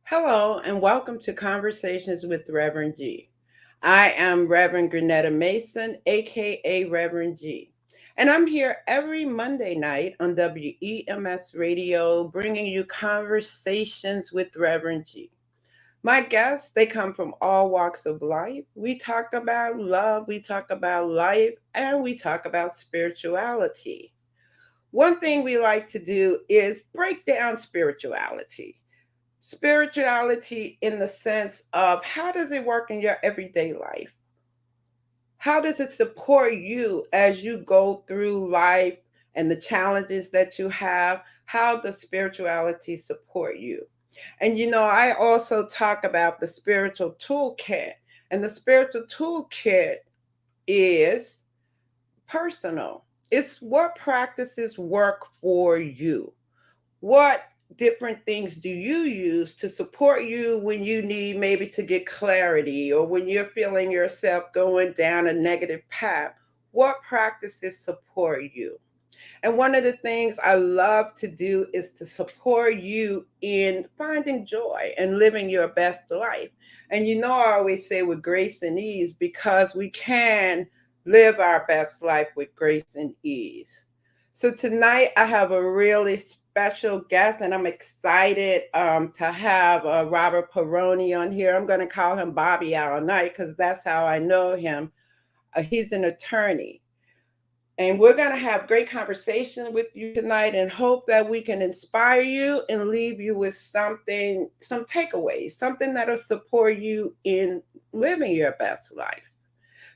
Hello, and welcome to Conversations with Rev G. I am Reverend Grenetta Mason, aka Reverend G. And I'm here every Monday night on WEMS Radio, bringing you conversations with Reverend G. My guests, they come from all walks of life. We talk about love, we talk about life, and we talk about spirituality. One thing we like to do is break down spirituality. Spirituality in the sense of how does it work in your everyday life? How does it support you as you go through life and the challenges that you have? How does spirituality support you? And I also talk about the spiritual toolkit. And the spiritual toolkit is personal. It's what practices work for you. What different things do you use to support you when you need maybe to get clarity or when you're feeling yourself going down a negative path? What practices support you? And one of the things I love to do is to support you in finding joy and living your best life. And I always say with grace and ease, because we can live our best life with grace and ease. So tonight I have a really special guest, and I'm excited to have Robert Peroni on here. I'm going to call him Bobby all night because that's how I know him. He's an attorney. And we're going to have great conversation with you tonight and hope that we can inspire you and leave you with some takeaways, something that'll support you in living your best life.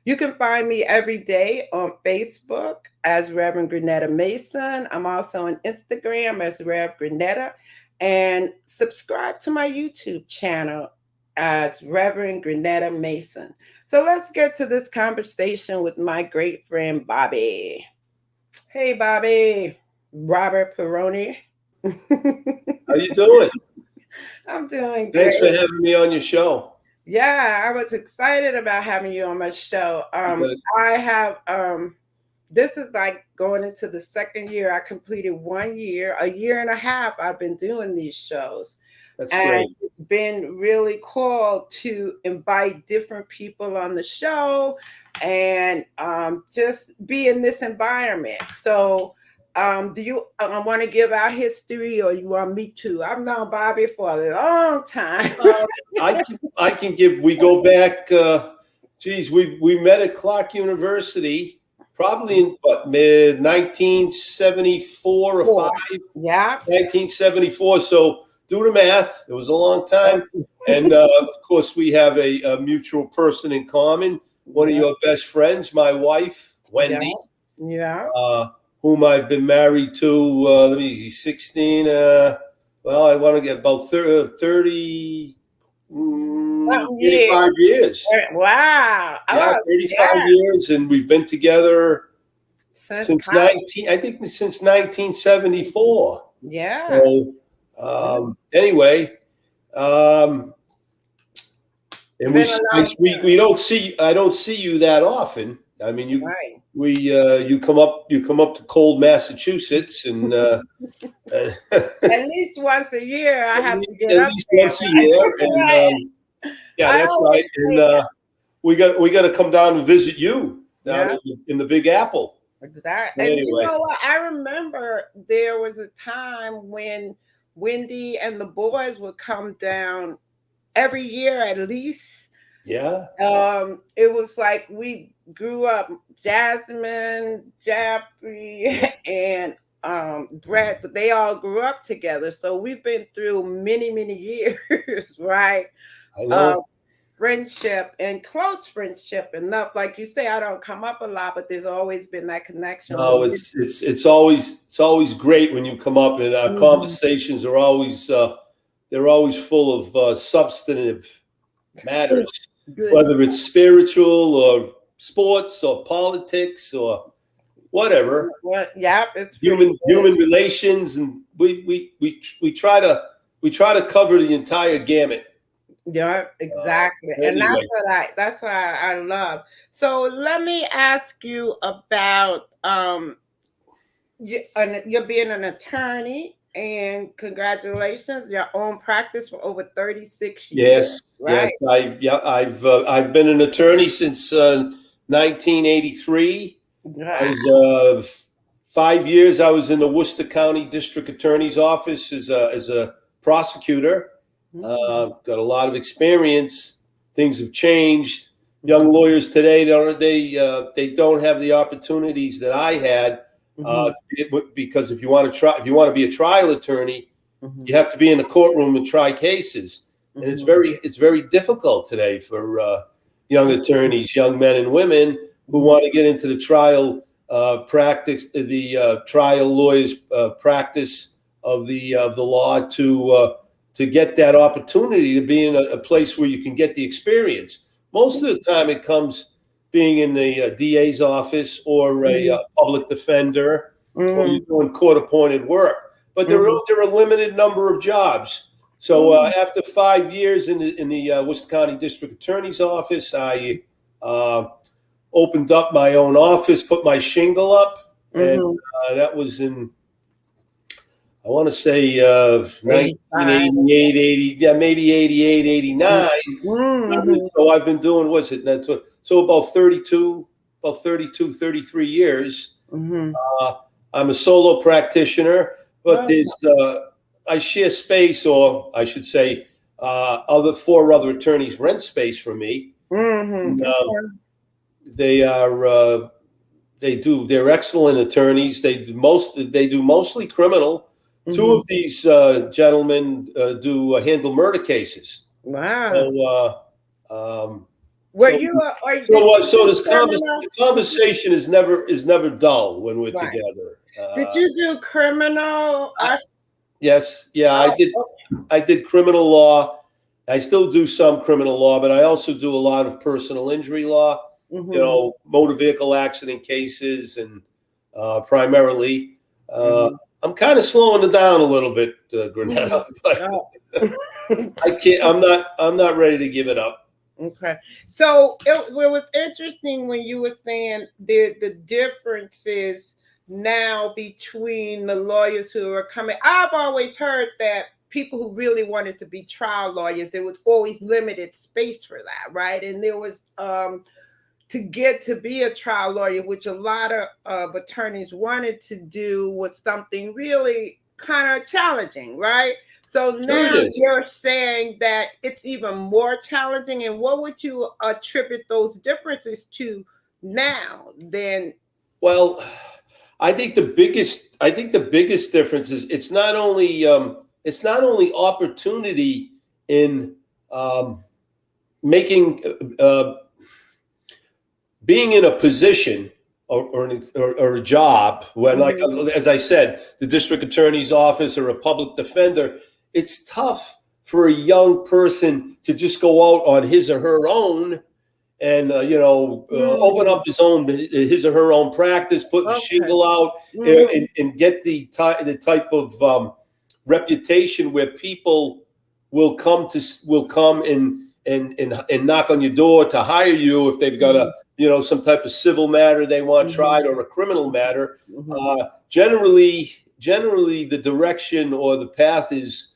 You can find me every day on Facebook as Reverend Grenetta Mason. I'm also on Instagram as Rev Grenetta. And subscribe to my YouTube channel as Reverend Grenetta Mason. So let's get to this conversation with my great friend, Bobby. Hey, Bobby. Robert Peroni. How you doing? I'm doing great. Thanks for having me on your show. Yeah, I was excited about having you on my show. I have, this is like going into the second year. I completed 1 year, a year and a half I've been doing these shows. That's great. It's been really cool to invite different people on the show and just be in this environment. So do you want to give our history, or you want me to? I've known Bobby for a long time. I can give. We go back. We met at Clark University, probably in mid 1974 or 5. Yeah, 1974. So do the math. It was a long time, and of course we have a mutual person in common. One of your best friends, my wife, Wendy. Yeah. Whom I've been married to, 16, I want to get about 35 years. Wow. Yeah, 35 years, and we've been together since 1974. Yeah. So, anyway, and we don't see, I don't see you that often. I mean, you come up to cold Massachusetts, and at least once a year I have to get at up least there. once a year, and yeah, that's right. And we got to come down and visit you down in the Big Apple. Exactly. And you know what? I remember there was a time when Wendy and the boys would come down every year at least. Yeah. It was like we grew up, Jasmine, Jaffrey, and Brett, they all grew up together. So we've been through many, many years, right? I know. Friendship and close friendship enough. Like you say, I don't come up a lot, but there's always been that connection. No, it's always great when you come up, and our conversations are always they're always full of substantive matters. Good. Whether it's spiritual or sports or politics or whatever. Well, yeah, it's human relations, and we try to we try to cover the entire gamut. Yeah, exactly. And Anyway, that's what I love. So let me ask you about you're being an attorney, and congratulations, your own practice for over 36 years, yes, yes, right? I've been an attorney since 1983. I Wow. was 5 years. I was in the Worcester County District Attorney's Office as a prosecutor. Mm, Got a lot of experience. Things have changed. mhm, Young lawyers today they don't have the opportunities that I had mhm, because if you want to be a trial attorney, mhm, you have to be in the courtroom and try cases, and mhm, it's very difficult today for young attorneys, young men and women who mhm, want to get into the trial practice, the trial lawyers practice of the law to get that opportunity to be in a place where you can get the experience. Most of the time, it comes being in the DA's office or a mhm, public defender, or you're mhm, doing court-appointed work. But mhm, there are a limited number of jobs. So mhm, after 5 years in the Worcester County District Attorney's office, I uh, opened up my own office, put my shingle up, and mhm. that was in, I want to say 85. 1988, 80, yeah, maybe 88, Mhm, 89. mhm, So I've been doing, what's it? So about 32, 33 years. mhm. Uh, I'm a solo practitioner, but Oh, I share space, or I should say, other four other attorneys rent space from me. mhm. And, Okay. they are they're excellent attorneys. They do mostly criminal. Two Mhm. of these gentlemen do handle murder cases. Wow. So Were so you or did you so do this criminal? the conversation is never dull when we're Right. together. Did you do criminal? Yes, yeah, Oh, I did criminal law. I still do some criminal law, but I also do a lot of personal injury law. mm-hmm, Motor vehicle accident cases, and primarily. Uh, mm-hmm, I'm kind of slowing it down a little bit, mm-hmm. Granetta, but Oh. I can't. I'm not ready to give it up. Okay. So it was interesting when you were saying the differences now between the lawyers who are coming. I've always heard that people who really wanted to be trial lawyers, there was always limited space for that, right? And there was to get to be a trial lawyer, which a lot of attorneys wanted to do, was something really kind of challenging, right? So Sure, it now is. you're saying that it's even more challenging. And what would you attribute those differences to now than? Well, I think the biggest difference is it's not only opportunity in um, making being in a position or a job when, like, Mhm, as I said, the district attorney's office or a public defender. It's tough for a young person to just go out on his or her own and open mhm. up his or her own practice, put a Okay. shingle out, Mhm, and get the type of reputation where people will come and knock on your door to hire you if they've got mhm, some type of civil matter they want mhm, tried, or a criminal matter. mhm, Uh, generally, the direction or the path is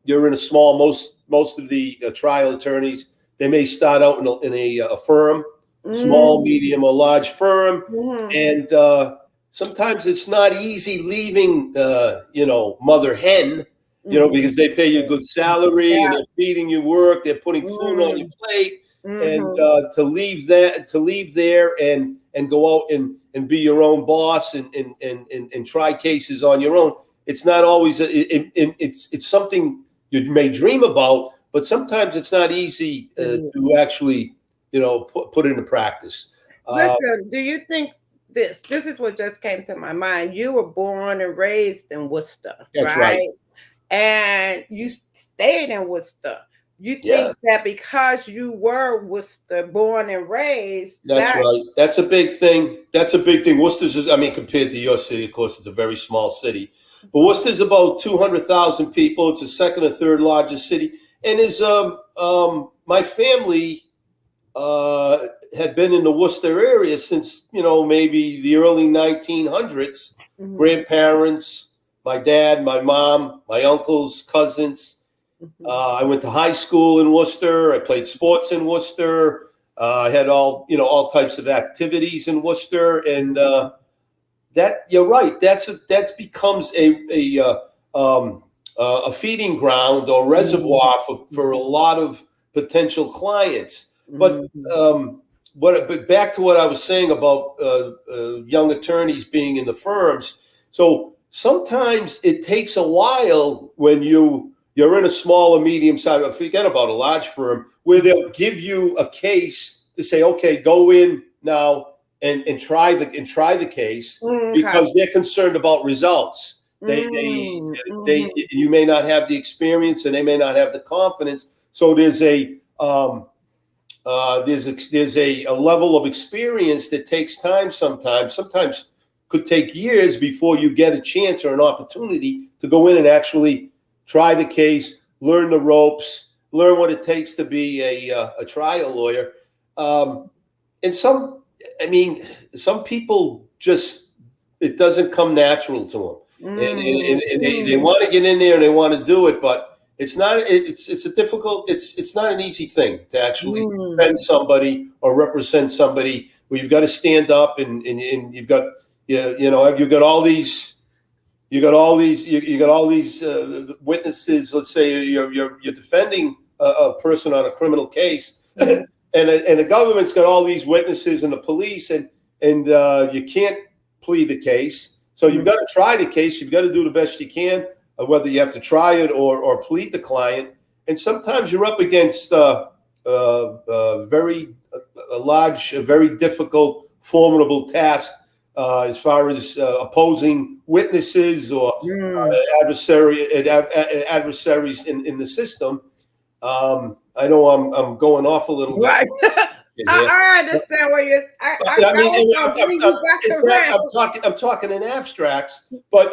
you're in a small. Most of the trial attorneys, they may start out in a firm, small, mhm, medium, or large firm, mhm, and sometimes it's not easy leaving, mother hen, mhm. because they pay you a good salary and Yeah. they're feeding you work, they're putting food on your Mhm, plate, and mhm, to leave there and go out and be your own boss and try cases on your own. It's not always it's something you may dream about, but sometimes it's not easy mhm. to actually put into practice. Uh, Listen, do you think this is what just came to my mind. You were born and raised in Worcester, that's right. right? And you stayed in Worcester. You Yeah, think that because you were Worcester born and raised, that's that right. That's a big thing. That's a big thing. Worcester's, I mean, compared to your city, of course, it's a very small city. But Worcester's about 200,000 people. It's the second or third largest city. And is my family uh, had been in the Worcester area since, maybe the early 1900s. Mhm, Grandparents, my dad, my mom, my uncles, cousins. mhm, I went to high school in Worcester. I played sports in Worcester. I had all types of activities in Worcester, and that you're right. That becomes a feeding ground or mhm, reservoir for a lot of potential clients. But mhm, but back to what I was saying about young attorneys being in the firms. So sometimes it takes a while when you're in a small or medium size. Forget about a large firm where they'll give you a case to say, okay, go in now and try the case mhm. Okay. because they're concerned about results. Mm, mhm, You may not have the experience and they may not have the confidence. So there's a level of experience that takes time sometimes. Sometimes could take years before you get a chance or an opportunity to go in and actually try the case, learn the ropes, learn what it takes to be a trial lawyer. Um, and I mean, some people just it doesn't come natural to them, and they mhm, want to get in there and they want to do it, but it's not an easy thing to actually mhm, defend somebody or represent somebody where you've got to stand up and you've got you've got all these. You got all these witnesses. Let's say you're defending a person on a criminal case, mhm, and the government's got all these witnesses and the police, and you can't plead the case. So you've mhm, got to try the case. You've got to do the best you can, whether you have to try it or plead the client. And sometimes you're up against very a large, a very difficult, formidable task as far as opposing witnesses or mhm. adversaries in the system. I know I'm going off a little bit Right. in here. I understand where you're. I I mean, was gonna bring you back it's not. around. I'm talking in abstracts, but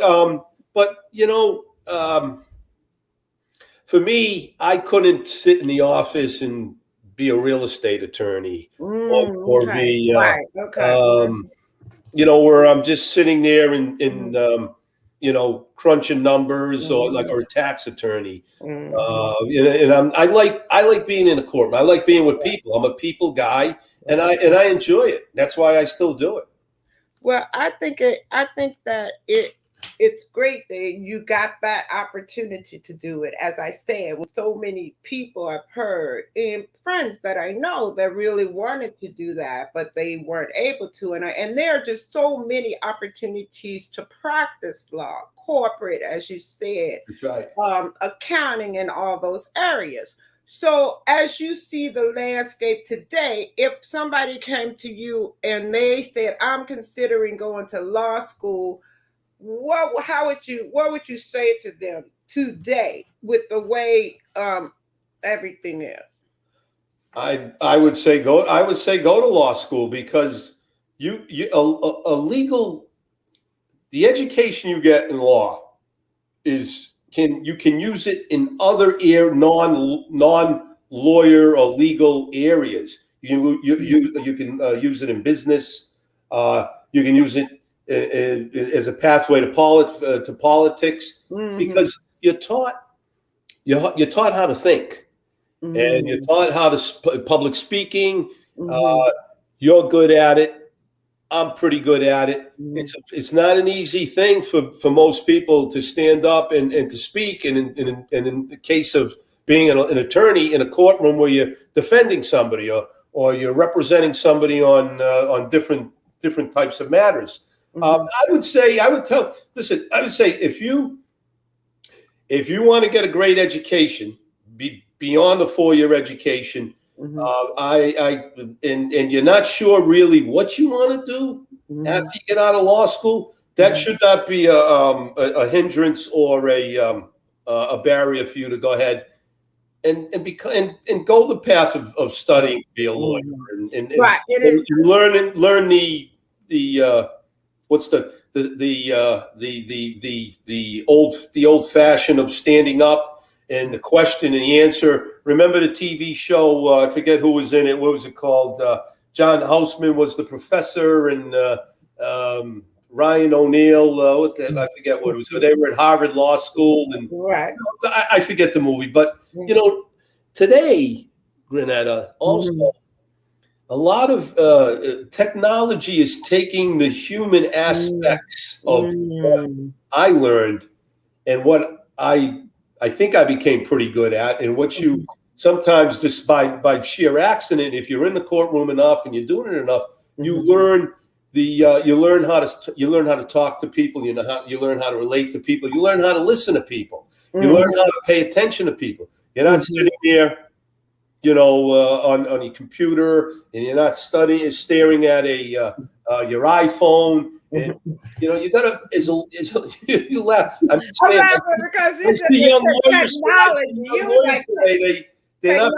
for me, I couldn't sit in the office and be a real estate attorney or Okay. be Right. Okay. um, where I'm just sitting there and crunching numbers or a tax attorney. Mhm. And I like being in a courtroom. I like being with people. I'm a people guy, and I enjoy it. That's why I still do it. Well, I think that it's great that you got that opportunity to do it. As I said, with so many people I've heard and friends that I know that really wanted to do that, but they weren't able to. And there are just so many opportunities to practice law, corporate, as you said, That's right. accounting, and all those areas. So, as you see the landscape today, if somebody came to you and they said, "I'm considering going to law school," what would you say to them today with the way everything is? I would say go. I would say go to law school because a legal the education you get in law you can use it in other non lawyer or legal areas. You can use it in business. You can use it as a pathway to politics Mm-hmm. because you're taught how to think and you're Mm-hmm. taught how to public speaking. Mm-hmm. Uh, you're good at it. I'm pretty good at it. Mm-hmm. It's not an easy thing for most people to stand up and to speak. And in the case of being an attorney in a courtroom where you're defending somebody or you're representing somebody on different types of matters, Mm-hmm. I would say if you want to get a great education, beyond a 4 year education, Mm-hmm. and you're not sure really what you want to do after Mm-hmm. you get out of law school, that Mm-hmm. should not be a hindrance or a barrier for you to go ahead and go the path of studying to be a lawyer and Right. It is. learn the what's the old fashioned of standing up and the question and the answer. Remember the TV show? I forget who was in it. What was it called? John Houseman was the professor, and Ryan O'Neal. What's that? I forget what it was. They were at Harvard Law School, and Right. I forget the movie. But today, Granetta, also a lot of technology is taking the human aspects of what I learned and what I think I became pretty good at, and what you sometimes just by sheer accident, if you're in the courtroom enough and you're doing it enough, you learn you learn how to talk to people. You learn how to relate to people. You learn how to listen to people. You learn how to pay attention to people. You're not sitting there, on your computer, and you're not staring at your iPhone, and you gotta. You laugh. I'm just saying. Because I see young lawyers technology. today. They're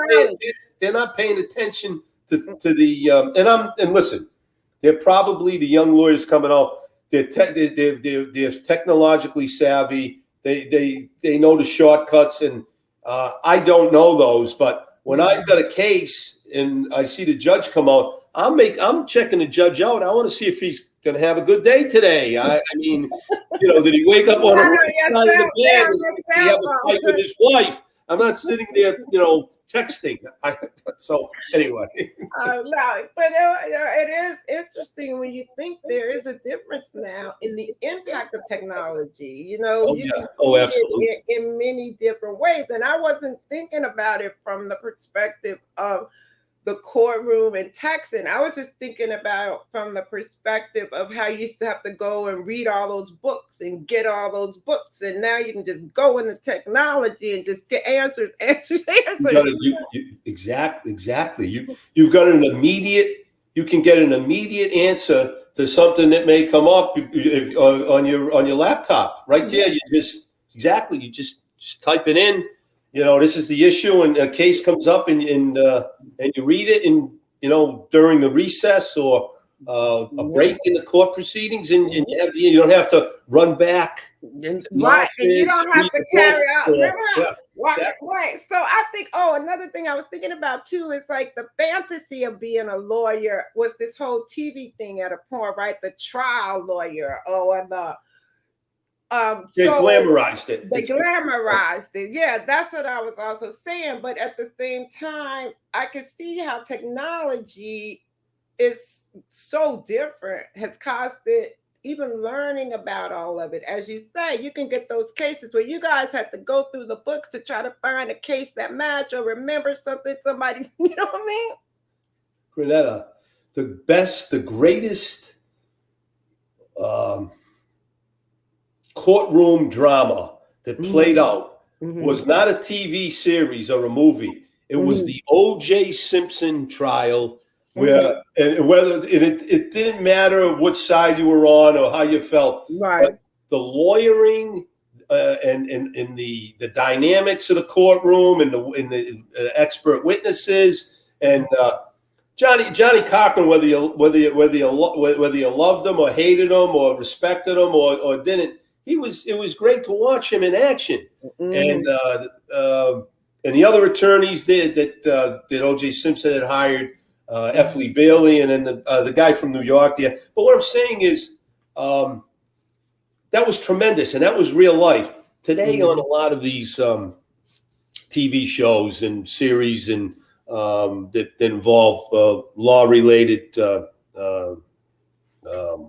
not paying attention to the and listen. They're probably the young lawyers coming out. They're technologically savvy. They know the shortcuts, and I don't know those. But when I've got a case and I see the judge come out, I'm checking the judge out. I want to see if he's going to have a good day today. I mean, did he wake up on the right side of the bed? Did he have a fight with his wife? I'm not sitting there, texting. So anyway. No, but it is interesting when you think there is a difference now in the impact of technology. You can see absolutely. it in many different ways. And I wasn't thinking about it from the perspective of the courtroom in Texas. I was just thinking about from the perspective of how you used to have to go and read all those books and get all those books. And now you can just go into technology and just get answers. Exactly. You've got you can get an immediate answer to something that may come up on your laptop right there. You just type it in. This is the issue, and a case comes up, and you read it, and during the recess or a break in the court proceedings, and you don't have to run back. Right, and you don't have to carry out. Right. So I think, another thing I was thinking about too is like the fantasy of being a lawyer was this whole TV thing at a point, right? The trial lawyer or the they glamorized it. They glamorized it. Yeah, that's what I was also saying. But at the same time, I could see how technology is so different, has caused it, even learning about all of it. As you say, you can get those cases where you guys had to go through the books to try to find a case that match or remember something somebody's, you know what I mean? Granetta, the greatest courtroom drama that played out was not a TV series or a movie. It was the O.J. Simpson trial, where and whether it didn't matter which side you were on or how you felt, right? But the lawyering and the dynamics of the courtroom and the expert witnesses and Johnny Cochran, whether you loved him or hated him or respected him or didn't. It was great to watch him in action, and the other attorneys that O.J. Simpson had hired, F. Lee Bailey, and then the guy from New York. But what I'm saying is that was tremendous, and that was real life. Today, on a lot of these TV shows and series and that involve law-related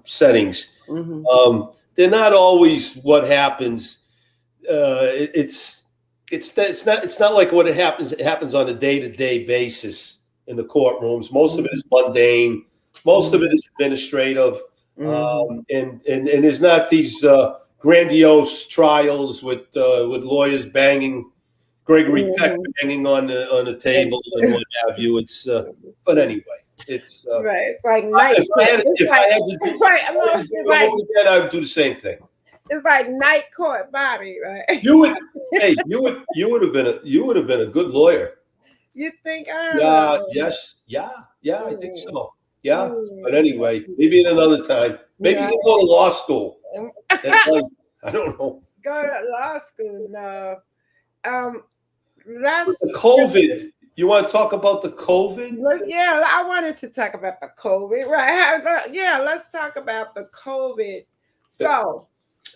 settings. They're not always what happens. It's not like what happens on a day-to-day basis in the courtrooms. Most of it is mundane. Most of it is administrative, and there's not these grandiose trials with lawyers banging Gregory Peck banging on the table and what have you. It's but anyway. It's right. It's like night. If I had to do it over again, I would do the same thing. It's like night court Bobby, right? You would, hey, you would have been a good lawyer. You think I don't Yeah, know? yes, yeah, yeah, I think Mm, so. Yeah. But mm, anyway, maybe in another time. Maybe you no. can go to law school at night. I don't know. Go to law school. No. Um, let's The COVID. You want to talk about the COVID? yeah, I wanted to talk about the COVID, right? Yeah, let's talk about the COVID. So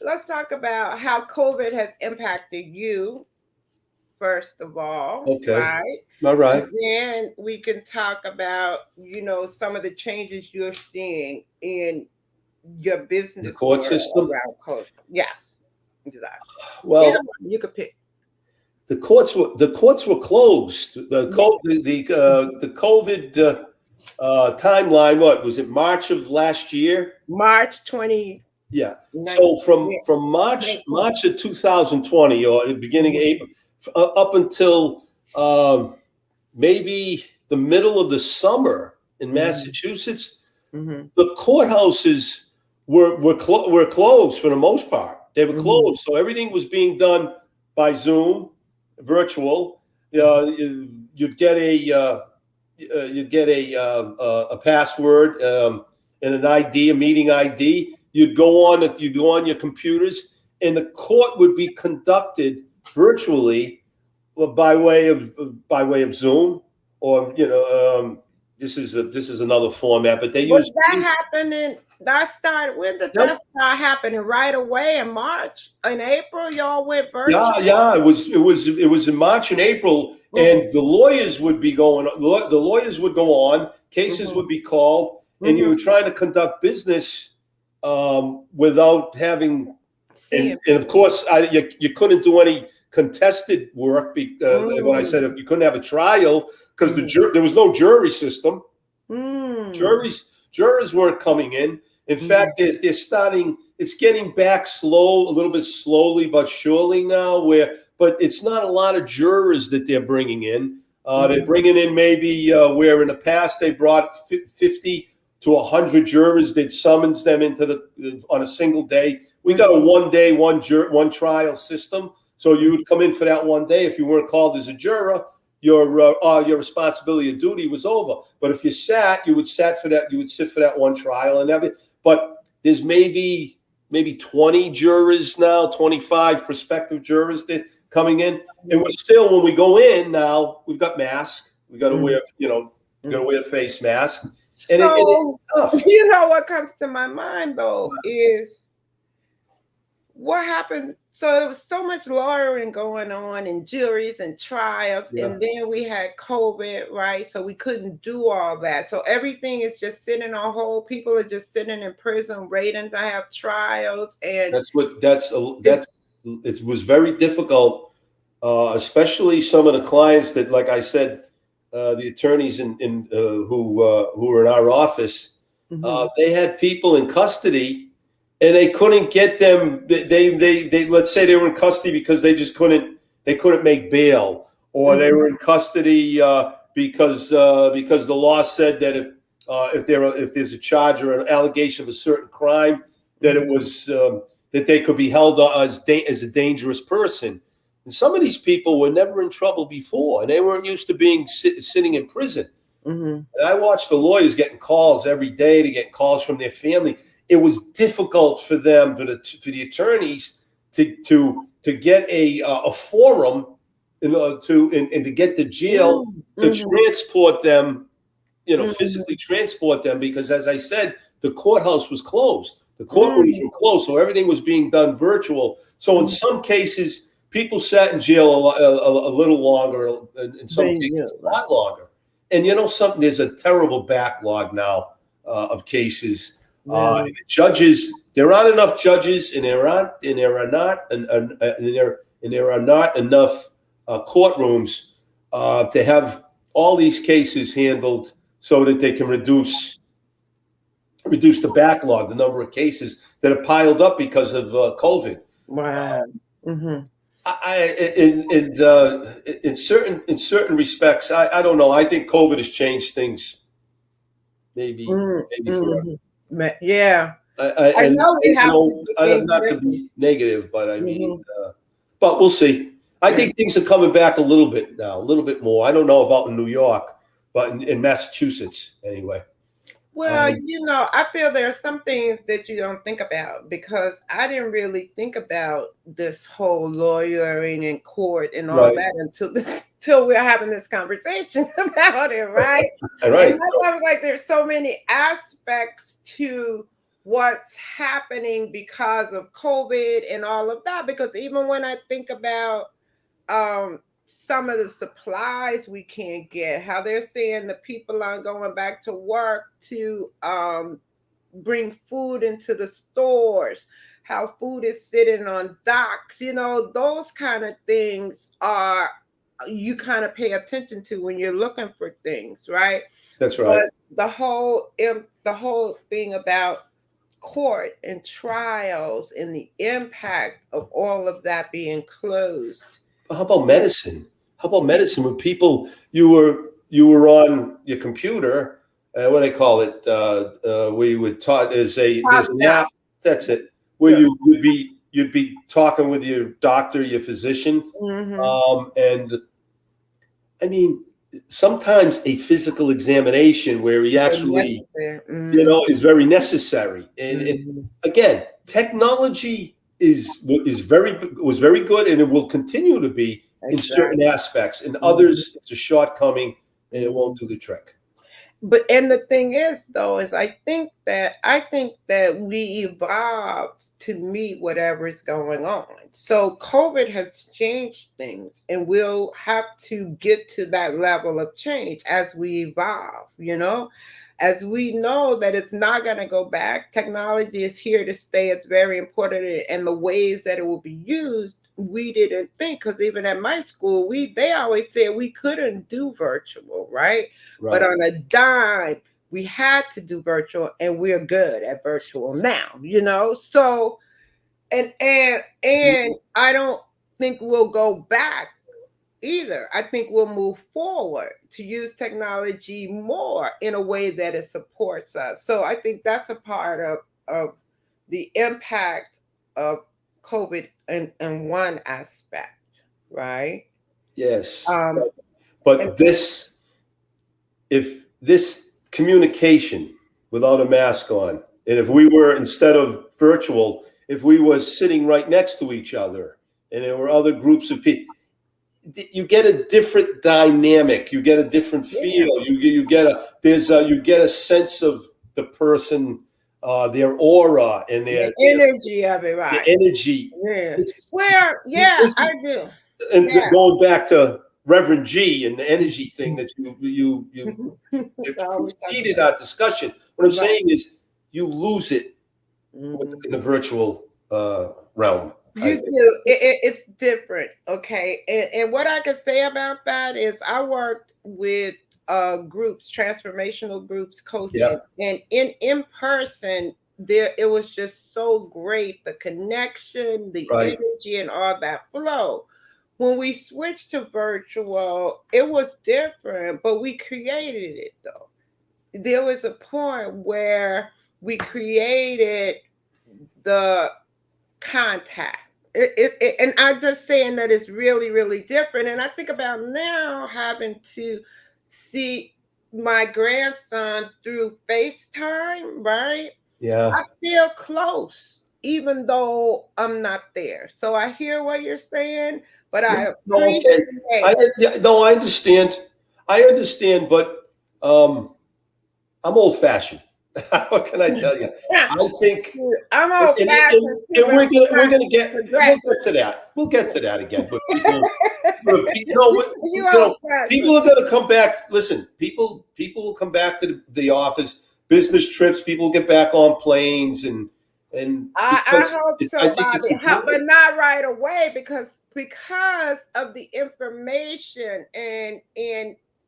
let's talk about how COVID has impacted you, first of all, Okay. right? All And right. then we can talk about, some of the changes you're seeing in your The business court world system. around COVID. Yes, exactly. Either Well, one, you could pick. the courts were closed. Yeah. The COVID timeline. What was it? March of last year. March 2019. Yeah. So Yeah. from March of 2020 or the beginning of Mhm. April up until maybe the middle of the summer in Mhm. Massachusetts, Mhm. the courthouses were closed for the most part. They were Mhm. closed, so everything was being done by Zoom, virtual. Mhm. You'd get a password and an ID, a meeting ID. You'd go on your computers, and the court would be conducted virtually by way of Zoom, or this is another format, but they Was use. that happening? When did Yep. that start happening? Right away in March? In April, y'all went Yeah, virtual? yeah. It was in March and April, Mm-hmm. and the lawyers would be going. The lawyers would go on. Cases Mm-hmm. would be called, and you Mm-hmm. were trying to conduct business without having. And, Seeing and of people. course, you couldn't do any contested work. When I said Mm. if you couldn't have a trial because Mm-hmm. there was no jury system. Mm. Jurors weren't coming in. In Mm-hmm. fact, they're starting. It's getting back slow, a little bit slowly but surely now. But it's not a lot of jurors that they're bringing in. They're Mm-hmm. bringing in maybe where in the past they brought 50 to 100 jurors. They'd summons them into on a single day. We got a Mm-hmm. 1 day, one trial system. So you would come in for that 1 day. If you weren't called as a juror, your responsibility and duty was over. But if you sat, you would sit for that. You would sit for that one trial and everything. But there's maybe 20 jurors now, 25 prospective jurors that coming in, and we're still when we go in now, we've got masks. We got to Mm-hmm. wear a face mask, and it's So, tough. what comes to my mind though is what happened. So there was so much lawyering going on and juries and trials, Yeah, and then we had COVID, right? So we couldn't do all that. So everything is just sitting on hold. People are just sitting in prison waiting to have trials, and that's it was very difficult, especially some of the clients that, like I said, the attorneys who were in our office, Mhm. they had people in custody, and they couldn't get them. They let's say they were in custody because they couldn't make bail, or they Mhm. were in custody because the law said that if there's a charge or an allegation of a certain crime, that it Mhm. was that they could be held as a dangerous person. And some of these people were never in trouble before, and they weren't used to being sitting in prison. Mhm. And I watched the lawyers getting calls every day to get calls from their family. It was difficult for them, for the attorneys, to get a forum, and to get the jail Mhm. to Mhm. transport them, Mhm. physically transport them, because, as I said, the courthouse was closed. The courtrooms Mhm. were closed, so everything was being done virtual. So in Mhm. some cases, people sat in jail a little longer, in some They cases do, a right. lot longer. And something, there's a terrible backlog now of cases. Really. The judges, there aren't enough judges, and there are not enough courtrooms to have all these cases handled so that they can reduce the backlog, the number of cases that have piled up because of COVID. Wow. Mhm. In certain respects, I don't know. I think COVID has changed things, maybe Mm, maybe forever. mhm. Yeah. I And know we have to do things not to different. be negative, but I mean, Mhm. but we'll see. I Yeah. think things are coming back a little bit now, a little bit more. I don't know about in New York, but in Massachusetts anyway. Well, Um, I feel there are some things that you don't think about because I didn't really think about this whole lawyering in court and all right, that until this till we're having this conversation about it, right? all And right, that's why I was like, there's so many aspects to what's happening because of COVID and all of that. Because even when I think about some of the supplies we can't get, how they're saying the people aren't going back to work to bring food into the stores, how food is sitting on docks, those kind of things are you kind of pay attention to when you're looking for things, right? that's right, But the whole thing about court and trials and the impact of all of that being closed. how about medicine? How about medicine? When people you were on your computer, what do they call it? Where you would talk. There's Locked an out. app. That's it. Where you'd be talking with your doctor, your physician, Mm-hmm. and I mean sometimes a physical examination where he actually is very necessary. And Mm-hmm. again, technology is very was very good, and it will continue to be in certain Exactly. aspects. In Mhm, others, it's a shortcoming, and it won't mhm. do the trick. But and the thing is though is I think that we evolve to meet whatever is going on. So COVID has changed things and we'll have to get to that level of change as we evolve, As we know that it's not going to go back, technology is here to stay. It's very important and the ways that it will be used we didn't think because even at my school they always said we couldn't do virtual, right? But Right. on a dime, we had to do virtual, and we're good at virtual now. So and I don't think we'll go back either. I think we'll move forward to use technology more in a way that it supports us. So I think that's a part of the impact of COVID in one aspect, right? Yes. Um, and But if this communication without a mask on, and if we were instead of virtual, if we were sitting right next to each other, and there were other groups of people, you get a different dynamic. You get a different yeah, feel. You get a sense of the person, their aura and the their energy of it, the right? energy. Yeah. It's Well, yeah, this I do. and Yeah. going back to Reverend G and the energy thing that you it I always talk preceded about our discussion. What I'm right. saying is you lose it Mhm. in the virtual realm. I You think. do. It's different, okay. And what I can say about that is I worked with groups, transformational groups, Yeah. coaching, and in person there it was just so great the connection, the Right. energy, and all that flow. When we switched to virtual, it was different, but we created it though. There was a point where we created the contact. And I'm just saying that it's really, really different. And I think about now having to see my grandson through FaceTime, right? Yeah. I feel close, even though I'm not there. So I hear what you're saying, but I No, okay. appreciate. Yeah, no, I understand. I understand, but um, I'm old fashioned. What can I tell you? I think, I'm old fashioned too, and but I'm we're kind gonna of we'll progressive. get to that. We'll get to that again. But people, no, You you know, old fashioned. people are gonna come back. Listen, people will come back to the office. Business trips. People get back on planes and I because hope I so, think it's Bobby. important. But not right away because of the information and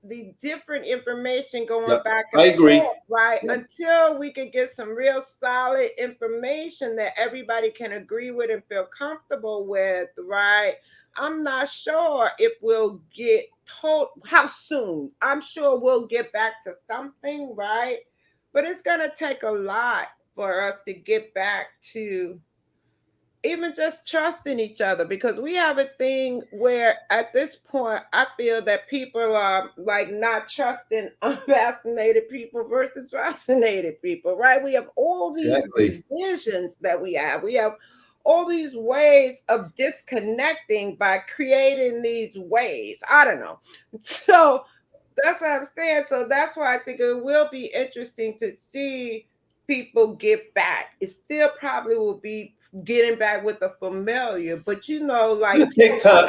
the different information Yeah, going back I and agree. forth, right? Yeah, Until we can get some real solid information that everybody can agree with and feel comfortable with, right? I'm not sure if we'll get told how soon. I'm sure we'll get back to something, right? But it's gonna take a lot. for us to get back to even just trusting each other, because we have a thing where at this point I feel that people are like not trusting unvaccinated people versus vaccinated people, right? We have all these Exactly. divisions that we have all these ways of disconnecting by creating these ways. I don't know. So that's what I'm saying. So that's why I think it will be interesting to see people get back. It still probably will be getting back with the familiar, but It's like going to take time.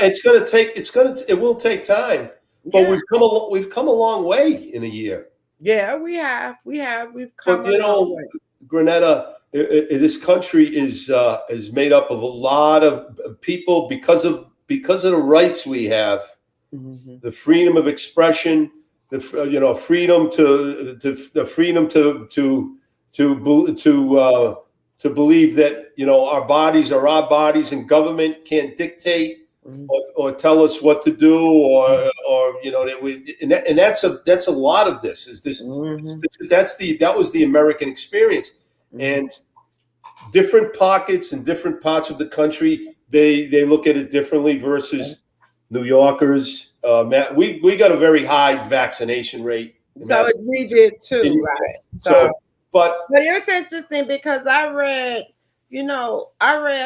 It will take time, but yeah, we've come a long way in a year. yeah, we've come But a long way. Grenetta, this country is made up of a lot of people because of the rights we have, Hmm. the freedom of expression, freedom to the freedom to believe that our bodies are our bodies and government can't dictate or tell us what to do or that we and that's a lot of this is this Hmm. that was the American experience. Hmm. And different pockets and different parts of the country, they look at it differently versus New Yorkers. We got a very high vaccination rate in So we did too, Massachusetts. right? So So, but but it's interesting because I read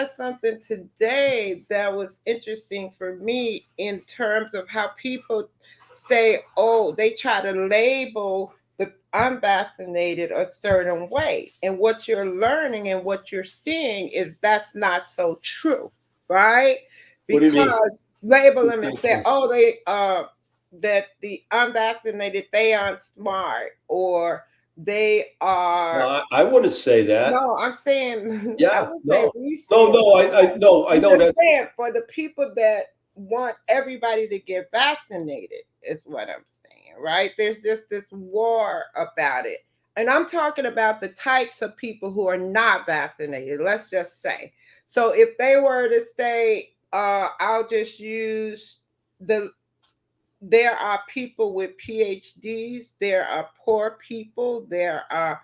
something today that was interesting for me in terms of how people say, oh, they try to label the unvaccinated a certain way. And what you're learning and what you're seeing is that's not so true, right? what do you mean? Because label them and say, oh, that the unvaccinated, they aren't smart, or they No, are. I wouldn't say that. No, I'm saying I Yeah, would say no, we no, still. no. I no, I I'm know just that. saying for the people that want everybody to get vaccinated is what I'm saying, right? There's just this war about it. And I'm talking about the types of people who are not vaccinated, let's just say. So if they were to say, I'll just use the there are people with PhDs, there are poor people, there are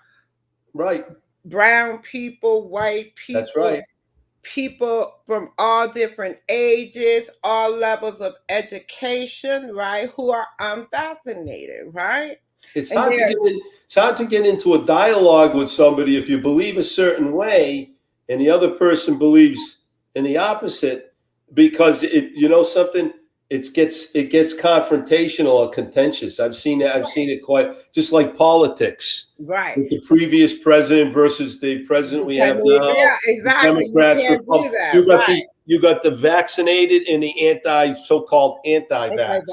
Right. brown people, white That's people, right. people from all different ages, all levels of education, right, who are unvaccinated, right? It's And hard to they're get in, it's hard to get into a dialogue with somebody if you believe a certain way and the other person believes in the opposite, because something, it gets confrontational or contentious. I've seen that. I've seen it quite just like politics right. with the previous president versus the president we have now, Yeah, the exactly. You Democrats, can't do Republicans. that, You got the vaccinated and the so-called right. anti-vax.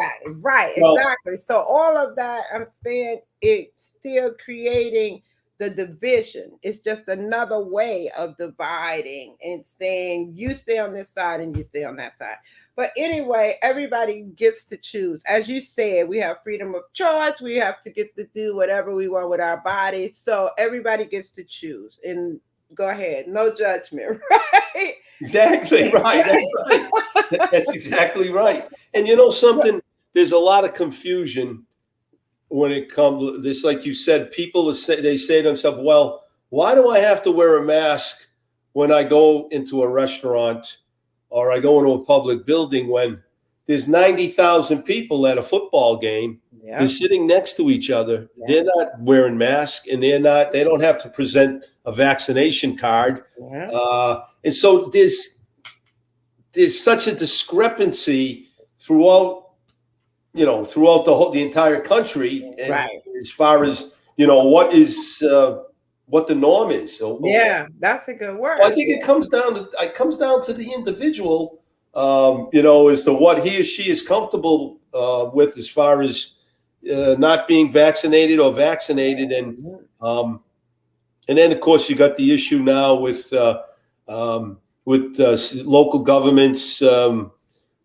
Right, Well, exactly. So all of that, I'm saying it's still creating the division. It's just another way of dividing and saying you stay on this side and you stay on that side. But anyway, everybody gets to choose. As you said, we have freedom of choice. We have to get to do whatever we want with our bodies. So everybody gets to choose. And go ahead, no judgment, right? exactly right. That's right. That's exactly right. And you know something? There's a lot of confusion when it comes. Just like you said, they say to themselves, "Well, why do I have to wear a mask when I go into a restaurant or I go into a public building when there's 90,000 people at a football game? They're Yeah, sitting next to each other. yeah, They're not wearing masks, and They don't have to present a vaccination card, yeah. and so there's such a discrepancy throughout throughout the entire country, and Right. as far as what the norm is. So Yeah, that's a good I word. think it comes down to the individual, as to what he or she is comfortable with as far as not being vaccinated or vaccinated. Um, and then of course you got the issue now with local governments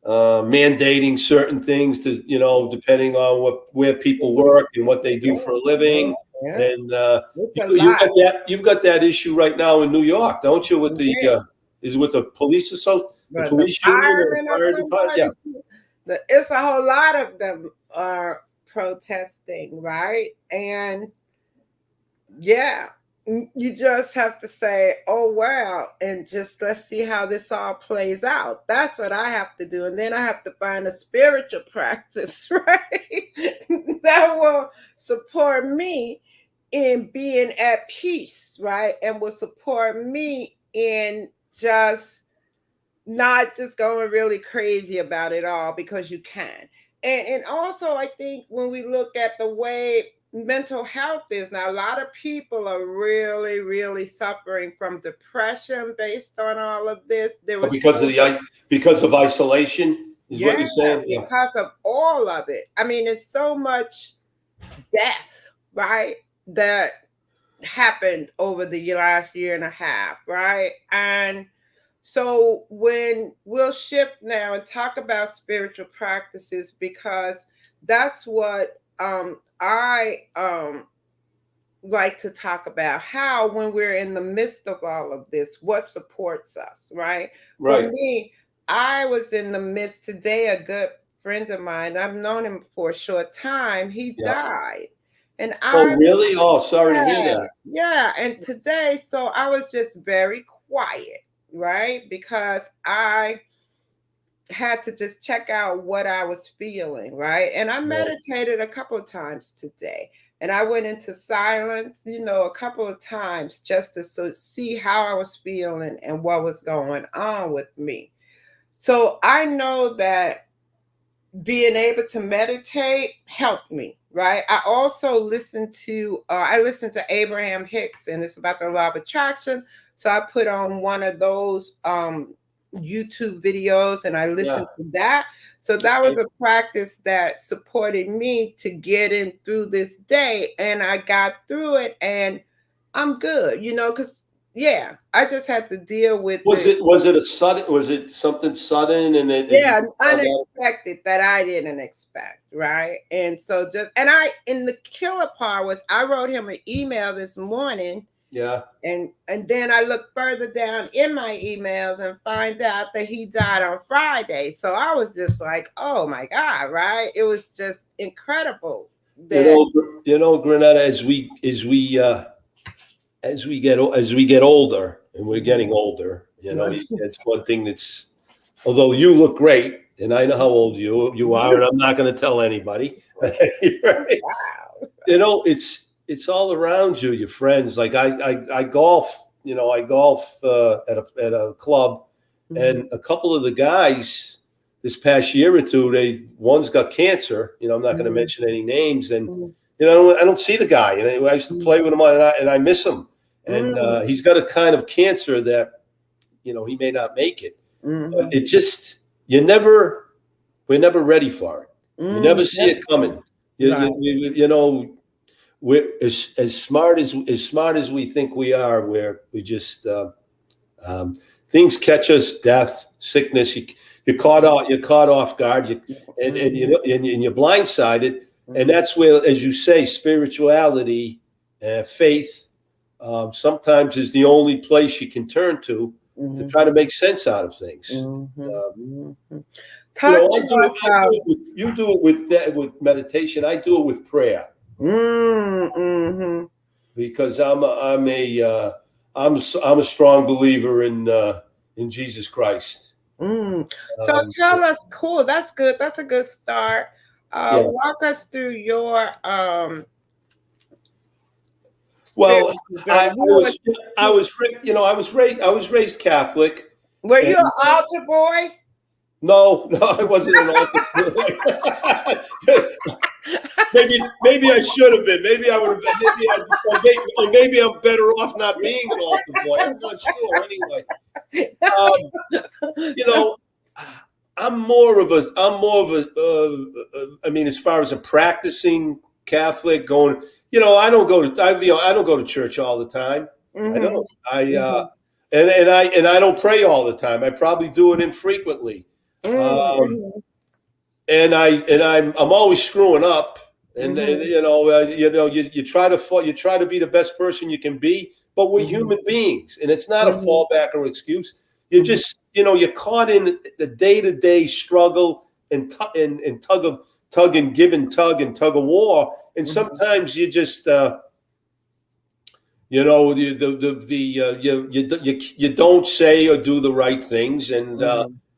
mandating certain things to, depending on where people work and what they Yeah, do for a living. yeah. And It's you, a you've lot. got that issue right now in New York, don't you? Yeah. Is it with the But the police union or the firemen or fire department? Yeah, somebody, it's a whole lot of them are protesting, right? And yeah. you just have to say, oh, wow, and just let's see how this all plays out. That's what I have to do. And then I have to find a spiritual practice, right? That will support me in being at peace, right? And will support me in just not just going really crazy about it all because you can. And also I think when we look at the way mental health is now, a lot of people are really, really suffering from depression based on all of this. There was Because of so much, because of isolation is what yeah, you're saying. Yeah. because of all of it. I mean, it's so much death, right? That happened over the last year and a half, right? And so when we'll shift now and talk about spiritual practices, because that's what I like to talk about, how when we're in the midst of all of this, what supports us, right? For Right. me, I was in the midst today, a good friend of mine, I've known him for a short time, he Yeah. died. And Oh, I was, really? Oh, sorry to hear yeah, that. yeah. And today, so I was just very quiet, right? Because I had to just check out what I was feeling, right? And I Right. meditated a couple of times today. And I went into silence, a couple of times just to see how I was feeling and what was going on with me. So I know that being able to meditate helped me, right? I listened to Abraham Hicks, and it's about the law of attraction. So I put on one of those YouTube videos and I Yeah. listened to that. So that was Okay. a practice that supported me to get in through this day, and I got through it, and I'm good, because yeah, I just had to deal with the, Was it a sudden? Was it something sudden and you yeah, found out? unexpected that I didn't expect, right? And so and the killer part was I wrote him an email this morning, Yeah. and then I looked further down in my emails and find out that he died on Friday. So I was just like, oh my God, right? It was just incredible You that, know, Granetta, as we get older, and we're getting older, it's one thing that's, although you look great, and I know how old you are, and I'm not going to tell anybody. Right? wow. It's all around you, your friends. Like I golf, I golf at a club, Mhm. and a couple of the guys this past year or two, one's got cancer. I'm not going to Mhm. mention any names, and Mhm. I don't see the guy. I used to play with him and I miss him. And Mhm. he's got a kind of cancer that he may not make it. But Mhm. it just we're never ready for it. You Mhm. never see it coming. You, Right. you, you, you know, we're as smart as we think we are. We just um, things catch us, death, sickness. You're caught off guard. Mhm. And you're blindsided. And Mhm. that's where, as you say, spirituality, faith, sometimes is the only place you can turn to try to Mhm. make sense out of things. Mhm. Um, Mhm. Talk to us I do it with, you do it with meditation. I do it with prayer mhm. because I'm a strong believer in Jesus Christ. So Um, tell us, cool, that's good. That's a good start. yeah. Walk us through your Well, spiritual journey. I was raised Catholic, Were and you an altar boy? no, no, I wasn't an altar boy. Maybe I should have been. Maybe I would have been. Or maybe I'm better off not being an altar boy. I'm not sure. Anyway, um, you know, I mean, as far as a practicing Catholic, going, I don't go to church all the time. I Mhm. don't. I Mhm. and I don't pray all the time. I probably do it infrequently. Um, Mhm. I'm always screwing up, and Mhm. you try to be the best person you can be, but we're Mhm. human beings, and it's not a Mhm. fallback or excuse. You're Mhm. just you're caught in the day to day struggle and tug and give and tug of war, and Mhm. sometimes You know, you don't say or do the right things, and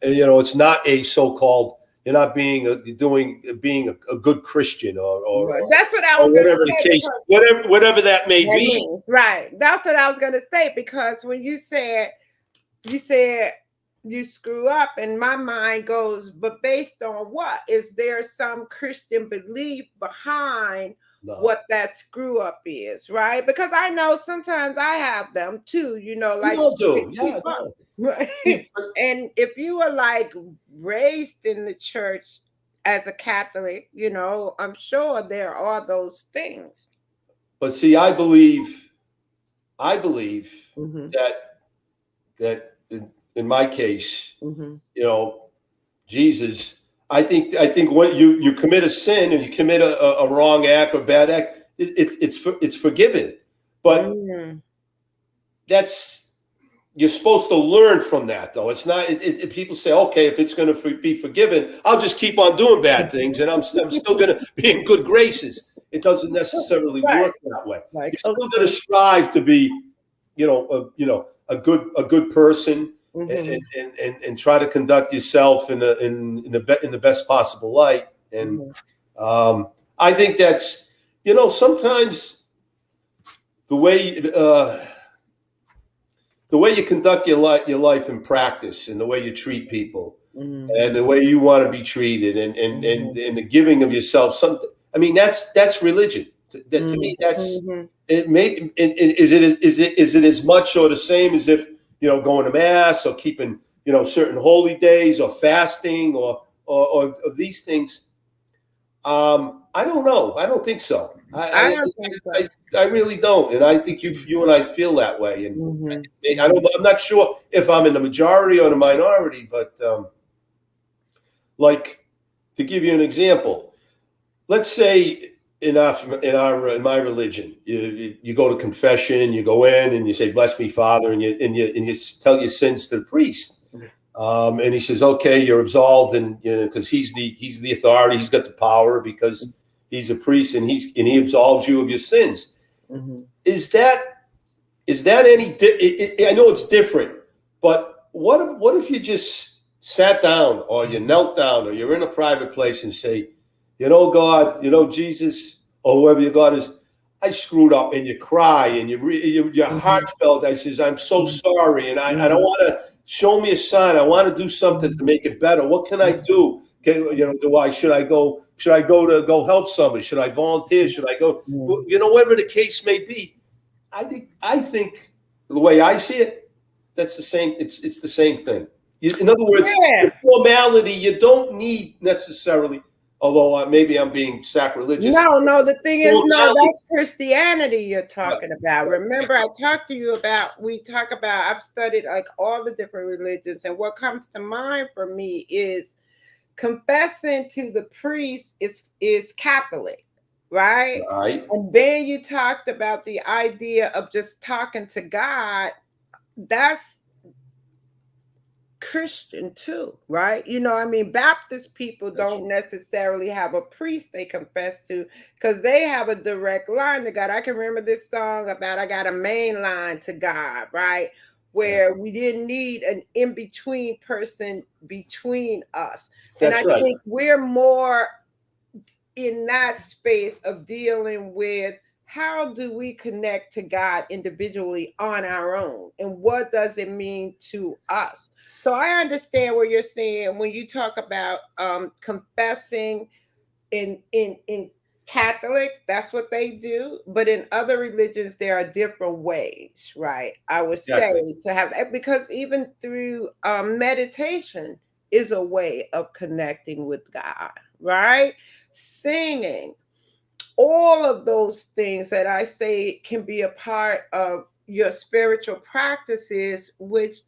you know, it's not a so-called. You're not being a good Christian Right. That's what I or was going to whatever the say case, because whatever that may that be. means right. That's what I was going to say because when you said you screw up, and my mind goes, but based on what? Is there some Christian belief behind No, what that screw up is, right? Because I know sometimes I have them too, we like all do. keep Yeah, up. no. Right. See, And if you were like raised in the church as a Catholic, I'm sure there are those things. but see, I believe Hmm. that in my case, Hmm. you know, Jesus. I think when you commit a sin and you commit a wrong act or bad act, it's forgiven. But Mm. that's you're supposed to learn from that, though. It's not. People say, okay, if it's going to be forgiven, I'll just keep on doing bad things, and I'm still going to be in good graces. It doesn't necessarily Right. work that way. Like, You're still going to okay. strive to be, a good person, Hmm. and try to conduct yourself in the best possible light. And Hmm. I think that's sometimes the way. The way you conduct your life in practice, and the way you treat people, and Hmm. the way you want to be treated, and the giving of yourself. I mean, that's religion. That to me, that's Hmm. it. Is it as much or the same as if going to mass or keeping certain holy days or fasting or these things? I don't know. I don't think so. I don't think so. I really don't, and I think you and I feel that way. And Hmm. I don't know. I'm not sure if I'm in the majority or the minority, but like to give you an example, let's say in my religion, you go to confession, you go in and you say, "Bless me, Father," and you tell your sins to the priest. And he says, "Okay, you're absolved," and because he's the authority, he's got the power because he's a priest, and he absolves you of your sins. Hmm. Is that any? I know it's different, but what if you just sat down, or you knelt down, or you're in a private place and say, God, Jesus, or whoever your God is, I screwed up, and you cry, and you're Hmm. heartfelt. I says, I'm so Hmm. sorry, and I don't Hmm. want to show me a sign. I want to do something to make it better. What can I do? Should I go to go help somebody? Should I volunteer? Should I go? Whatever the case may be. I think the way I see it, that's the same. It's the same thing. In other words, the Yeah. formality you don't need necessarily. Although maybe I'm being sacrilegious. No, the thing is, no, Formality. that's Christianity you're Right, talking about. right, Remember, I talked to you about, we talk about, I've studied like all the different religions, and what comes to mind for me is confessing to the priest is Catholic, right? right. And then you talked about the idea of just talking to God. That's Christian too, right? I mean, Baptist people That's don't necessarily have a priest they confess to because they have a direct line to God. I can remember this song about I got a main line to God, right? yeah, Where we didn't need an in between person between us. And I that's right. think we're more in that space of dealing with how do we connect to God individually on our own, and what does it mean to us. So I understand what you're saying when you talk about confessing in Catholic, that's what they do, but in other religions there are different ways, right? I would say Exactly. to have that because even through meditation is a way of connecting with God, right? Singing, all of those things that I say can be a part of your spiritual practices, which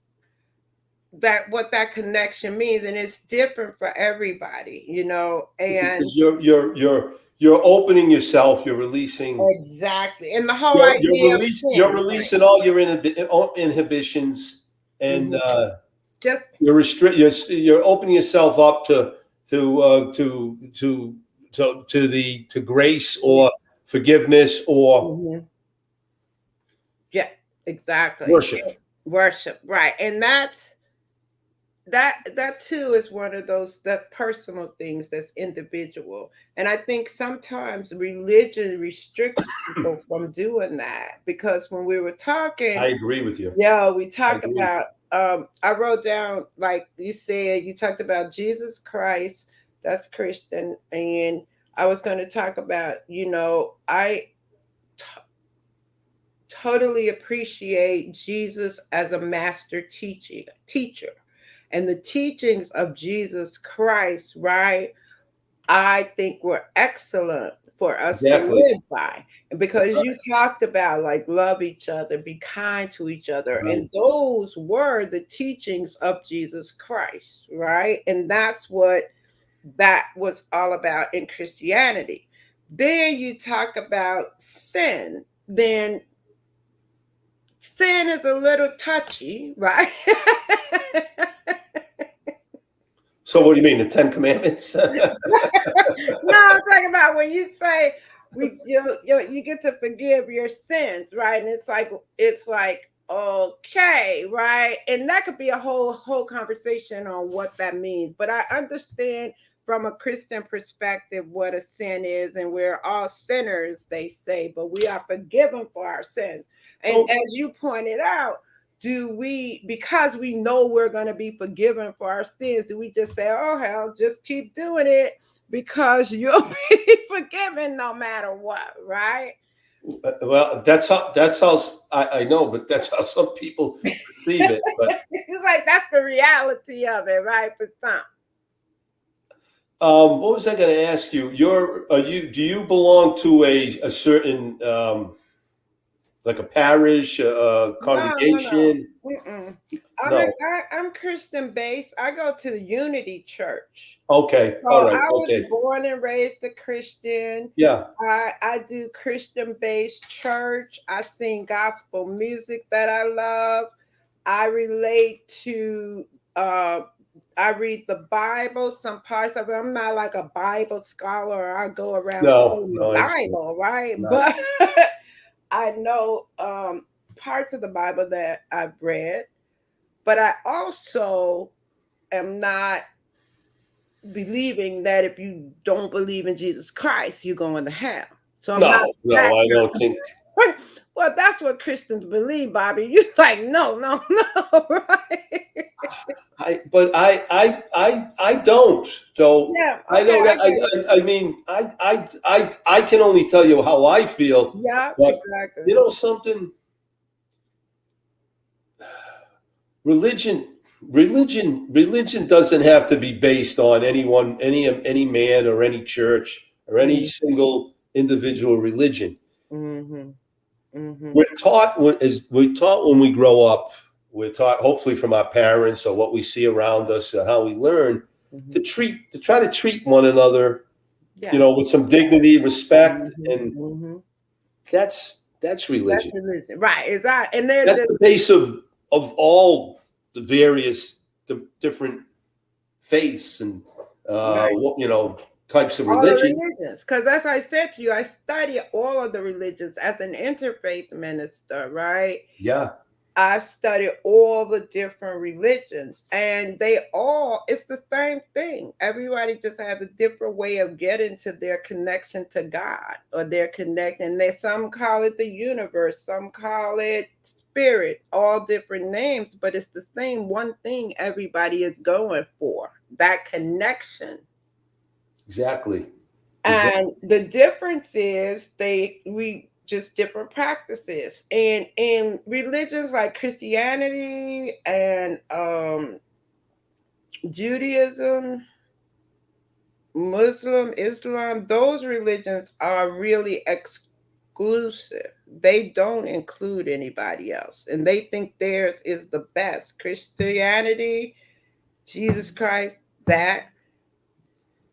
that what that connection means, and it's different for everybody, and Because you're opening yourself. You're releasing. exactly, and the whole You're idea of release. You're sin, right? releasing all your inhibitions, and Mhm. Just you're opening yourself up to grace or forgiveness or mhm. Yeah, exactly. Worship. Worship, right. And that too is one of those that personal things that's individual. And I think sometimes religion restricts people from doing that, because when we were talking, I agree with you. yeah, we I talk agree. about I wrote down, like you said, you talked about Jesus Christ, that's Christian. And I was going to talk about, I totally appreciate Jesus as a master teacher. And the teachings of Jesus Christ, right? I think were excellent for us to Exactly. live by. And because you talked about like love each other, be kind to each other. Right. And those were the teachings of Jesus Christ, right? And that's what that was all about in Christianity. Then you talk about sin. Then sin is a little touchy, right? So what do you mean, the Ten Commandments? No, I'm talking about when you say you get to forgive your sins, right? And it's like okay, right? And that could be a whole conversation on what that means. But I understand from a Christian perspective what a sin is, and we're all sinners, they say, but we are forgiven for our sins. And Oh, as you pointed out, do we, because we know we're going to be forgiven for our sins, do we just say, oh hell, just keep doing it because you'll be forgiven no matter what, right? well, that's how I know, but that's how some people perceive it. But It's like that's the reality of it, right? For some. what was I going to ask you? Do you belong to a certain like a parish, No, no, no. congregation? Mm-mm. No. I'm Christian based. I go to the Unity Church. Okay. So All right. I was Okay. born and raised a Christian. Yeah. I do Christian based church. I sing gospel music that I love. I relate to I read the Bible, some parts of it. I'm not like a Bible scholar. I go around No. quoting the No. I understand. Bible, right? Not. But I know parts of the Bible that I've read, but I also am not believing that if you don't believe in Jesus Christ, you're going to hell. So I'm not No. that No. I don't kind think. of. Well, that's what Christians believe, Bobby. You're like, no, no, no, right? I don't. So Yeah, I okay, know I that. get it. I mean, I can only tell you how I feel. Yeah, But you exactly. know something, religion, religion doesn't have to be based on anyone, any man or any church or any Mm-hmm, single individual religion. mm-hmm, mm-hmm, We're taught when we grow up. We're taught hopefully from our parents or what we see around us and how we learn mm-hmm. to try to treat one another, Yeah, with some dignity, respect, mm-hmm, and mm-hmm. that's That's religion. religion, right? Is that and then That's the base of all the various different faiths and right. types of All the religion. religions, because as I said to you, I study all of the religions as an interfaith minister, right? Yeah, I've studied all the different religions, and it's the same thing. Everybody just has a different way of getting to their connection to God or their connection. Some call it the universe, some call it spirit, all different names, but it's the same one thing everybody is going for, that connection. exactly, exactly. And the difference is we just different practices. And in religions like Christianity and Judaism, Islam, those religions are really exclusive. They don't include anybody else, and they think theirs is the best. Christianity, Jesus Christ, that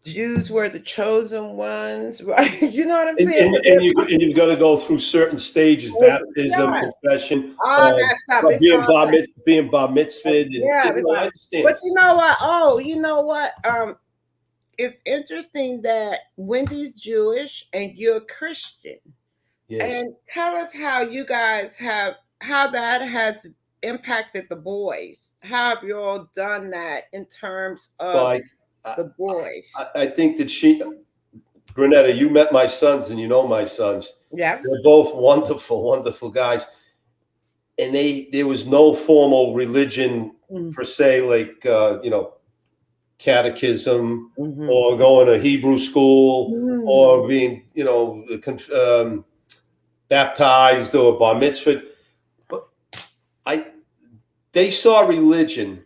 Jews were the chosen ones, right? You know what I'm And, saying? and, and, you, and you've got to go through certain stages: baptism, Yeah, confession, all that stuff. It's all that. being bar mitzvahed, and Yeah, it's I like. understand. But you know what? Oh, you know what? It's interesting that Wendy's Jewish and you're Christian. Yes. And tell us how you guys have. how that has impacted the boys. How have you all done that in terms of Like, I, the boys? I think that Grenetta, you met my sons and you know my sons. Yeah. They're both wonderful, wonderful guys. And there was no formal religion Mm-hmm. per se, like, catechism Mm-hmm. or going to Hebrew school or being, baptized or bar mitzvah. But they saw religion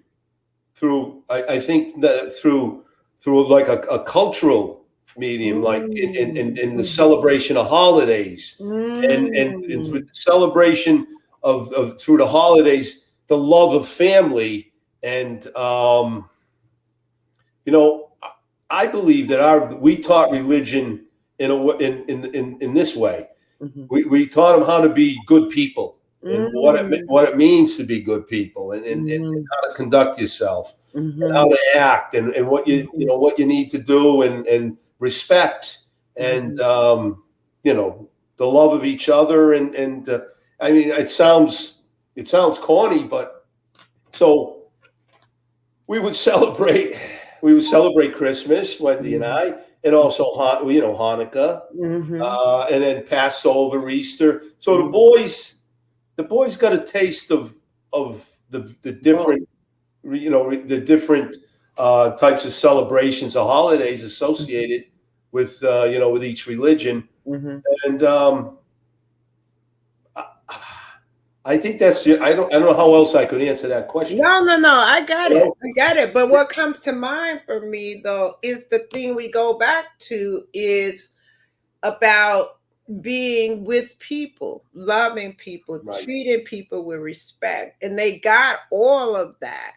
through, I think that through like a cultural medium, like in the celebration of holidays, and with the celebration of through the holidays, the love of family, and I believe that we taught religion in this way. Mm-hmm. We taught them how to be good people and Mm-hmm. what it means to be good people, and Mm-hmm. how to conduct yourself and Mm-hmm. how to act, and what what you need to do, and respect, and the love of each other, and I mean, it sounds corny, but so we would celebrate we would celebrate Christmas, Wendy and I, and also Hanukkah, Mm-hmm. and then Passover, Easter. So Mm-hmm. the boys got a taste of the Well, different, the different types of celebrations or holidays associated with with each religion, mm-hmm. and I I think that's I don't know how else I could answer that question. No, no, no. I got You it. know? I got it. But what comes to mind for me though is the thing we go back to is about being with people, loving people, Right. treating people with respect. And they got all of that.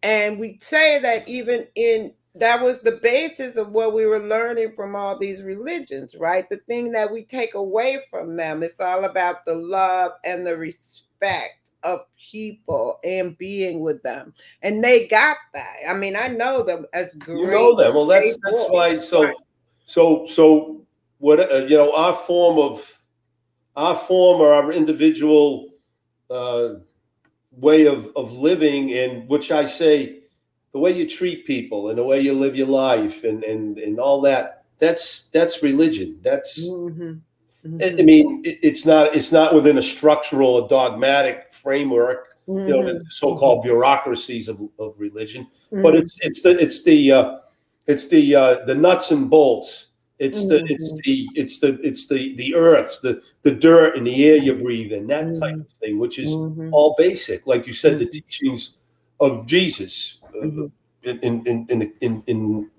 And we say that even in that was the basis of what we were learning from all these religions, right? The thing that we take away from them, it's all about the love and the respect of people and being with them. And they got that. I mean, I know them as You know great, them. Well, great that's boys. why. Right. So what our form or our individual uh, way of living, in which I say the way you treat people and the way you live your life, and all that. That's religion. That's Mm-hmm. I Mm-hmm. mean, it's not within a structural or dogmatic framework, the Mhm, mhm, so-called bureaucracies of religion, but mhm, it's the nuts and bolts. mhm, The earth, the dirt and the air you breathe in, that type mhm, of thing, which is mhm, all basic, like you said, the mhm, teachings of Jesus. mhm,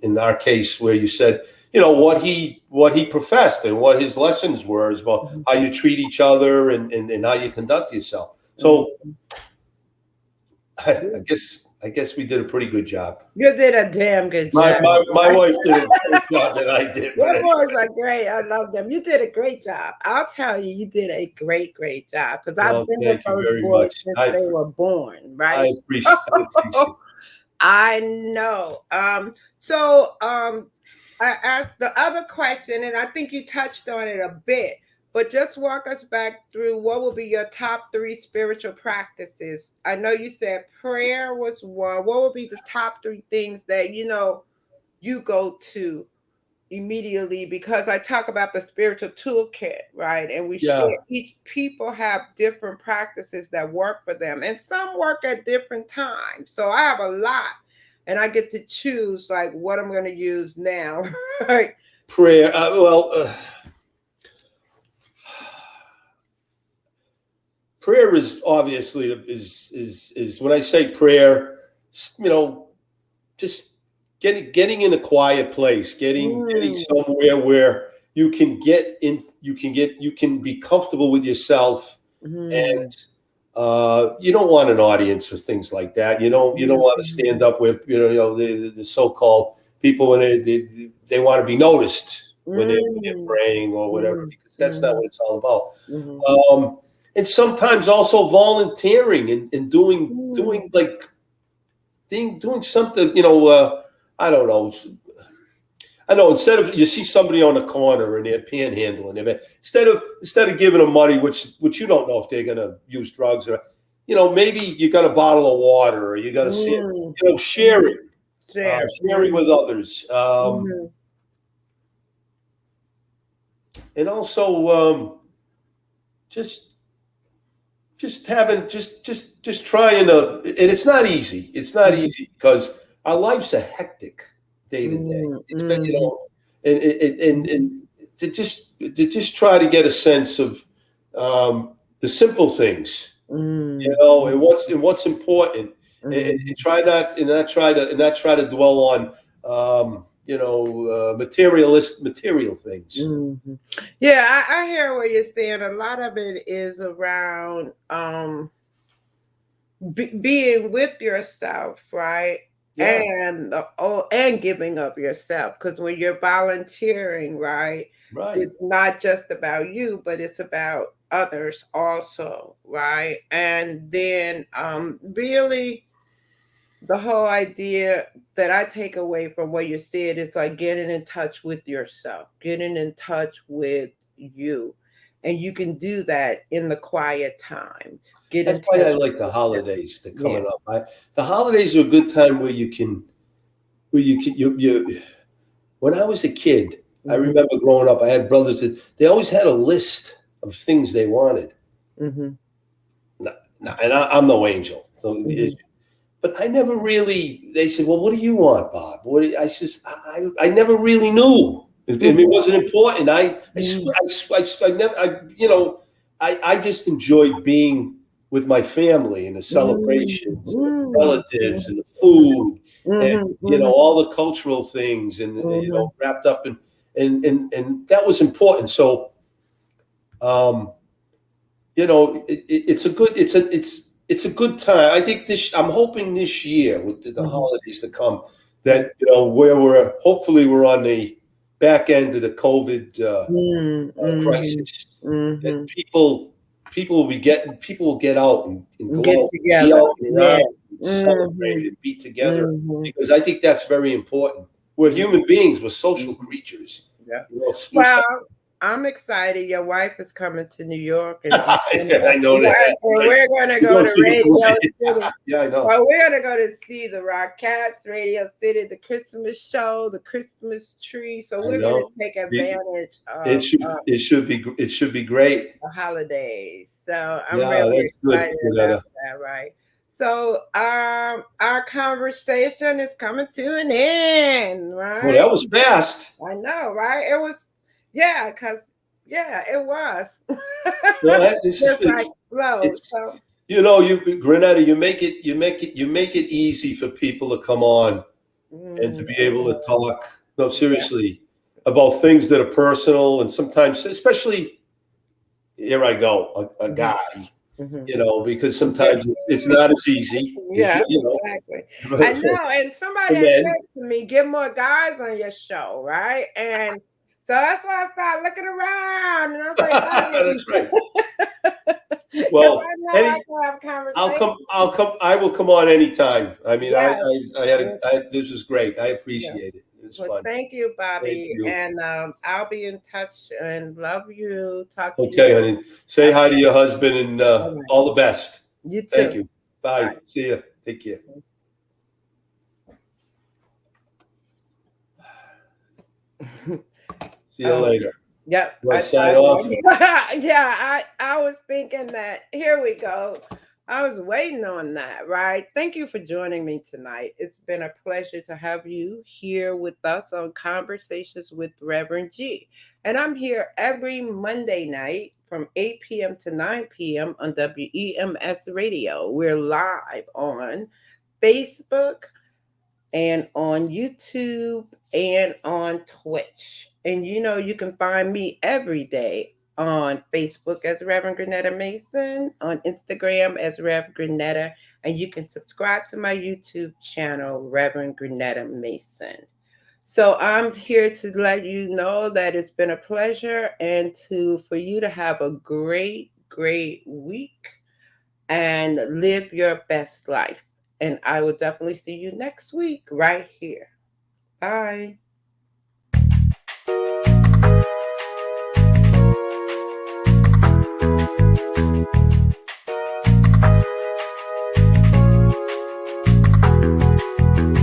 In our case, where you said, what he professed and what his lessons were, is about mhm, how you treat each other, and how you conduct yourself. mhm. So I guess we did a pretty good job. You did a damn good My job. my, my wife did a better job than I did, but Your anyway, boys are great. I love them. You did a great job. I'll tell you, you did a great, great job because I've well, been with thank you those very boys much. since they were born, I right? appreciate. I know. I asked the other question, and I think you touched on it a bit, but just walk us back through what will be your top three spiritual practices. I know you said prayer was one. What will be the top three things that you go to immediately, because I talk about the spiritual toolkit, right? And we share Yeah, each people have different practices that work for them, and some work at different times. So I have a lot, and I get to choose like what I'm going to use now, right? prayer. Prayer is obviously is when I say prayer, you know, just getting in a quiet place, getting Mm, somewhere where you can be comfortable with yourself, mm, and you don't want an audience for things like that. You don't want to stand mm, up with the so-called people when they want to be noticed when they're mm, praying or whatever, mm, because that's not mm, what it's all about. mm, And sometimes also volunteering, and doing mm, like doing something, I don't know. I know instead of you see somebody on the corner and they're panhandling, instead of giving them money, which you don't know if they're going to use drugs or, maybe you got a bottle of water or you got to see it, Mm, sharing, share. sharing with others, Mm, and also just having just trying to, and it's not easy. It's not mm, easy because our lives are hectic day to day. mm, It's been, mm, and to just try to get a sense of the simple things, mm, and what's important, and mm, try not and not try to dwell on material things. mm. Yeah, I hear what you're saying. A lot of it is around being with yourself, right? Yeah, And giving up yourself, because when you're volunteering, right, right. it's not just about you, but it's about others also, right? And then really the whole idea that I take away from what you said is like getting in touch with yourself, getting in touch with you. And you can do that in the quiet time. Get That's in why touch I like the with yourself. holidays that Yeah. coming up. The holidays are a good time where you can. When I was a kid, I Mhm. remember growing up. I had brothers that they always had a list of things they wanted. Mhm. And I'm no angel, so Mhm. but I never really. They said, "Well, what do you want, Bob?" I says, I never really knew. It Mhm. wasn't important. Mhm. I never. I just enjoyed being with my family and the Mhm. celebrations and the Mhm. relatives and the food and Mhm. Mhm. all the cultural things and Mhm. wrapped up in and that was important. So um, it's a good it's a good time. I think I'm hoping this year with the Mhm. holidays to come that where we're on the back end of the COVID Mhm. Mhm. crisis, that Mhm. people will get out and go Get out, be together. out and Yeah. around, and celebrate Mhm. and be together Mhm. because I think that's very important. We're human beings, we're social Mhm. creatures. Yeah. We're Well, I'm excited. Your wife is coming to New York, yeah, I know that. and Right. we're gonna You go don't to see the Radio parade. City. Yeah, I know. Well, we're gonna go to see the Rockettes, Radio City, the Christmas show, the Christmas tree. So I we're gonna know. take It, advantage it of should be great. the holidays. So I'm Yeah, really that's good, excited about Renetta. that, right? So our conversation is coming to an end, Well, right? that was fast. I know, right? It was, yeah, because, yeah, it was. No, this is Just like flow. it's So, Grenetta, you make it easy for people to come on and to mm, be able to talk. No, yeah. seriously, about things that are personal and sometimes, especially here I go, a Hmm. guy, Hmm. because Yeah. sometimes it's not as easy as Yeah, exactly. I for know. And somebody had men. said to me, get more guys on your show, right? And so that's why I started looking around. And I was like, That's right. because Well, I know I can have conversations. I will come on anytime. I mean, Yes. this was great. I Yeah. appreciate it. It was Well, fun. thank you, Thank Bobby. you. And I'll be in touch and love you. Talk to you. Okay, honey. Say hi to your husband and All right. all the best. You Thank too. you. Bye. See you. Take care. Bye. See you later. Yep. Do I sign off? Yeah, I was thinking that. Here we go. I was waiting on that, right? Thank you for joining me tonight. It's been a pleasure to have you here with us on Conversations with Reverend G. And I'm here every Monday night from 8 p.m. to 9 p.m. on WEMS Radio. We're live on Facebook, and on YouTube and on Twitch. And you can find me every day on Facebook as Reverend Grenetta Mason, on Instagram as Rev Grenetta, and you can subscribe to my YouTube channel, Reverend Grenetta Mason. So I'm here to let you know that it's been a pleasure and for you to have a great, great week and live your best life. And I will definitely see you next week right here. Bye.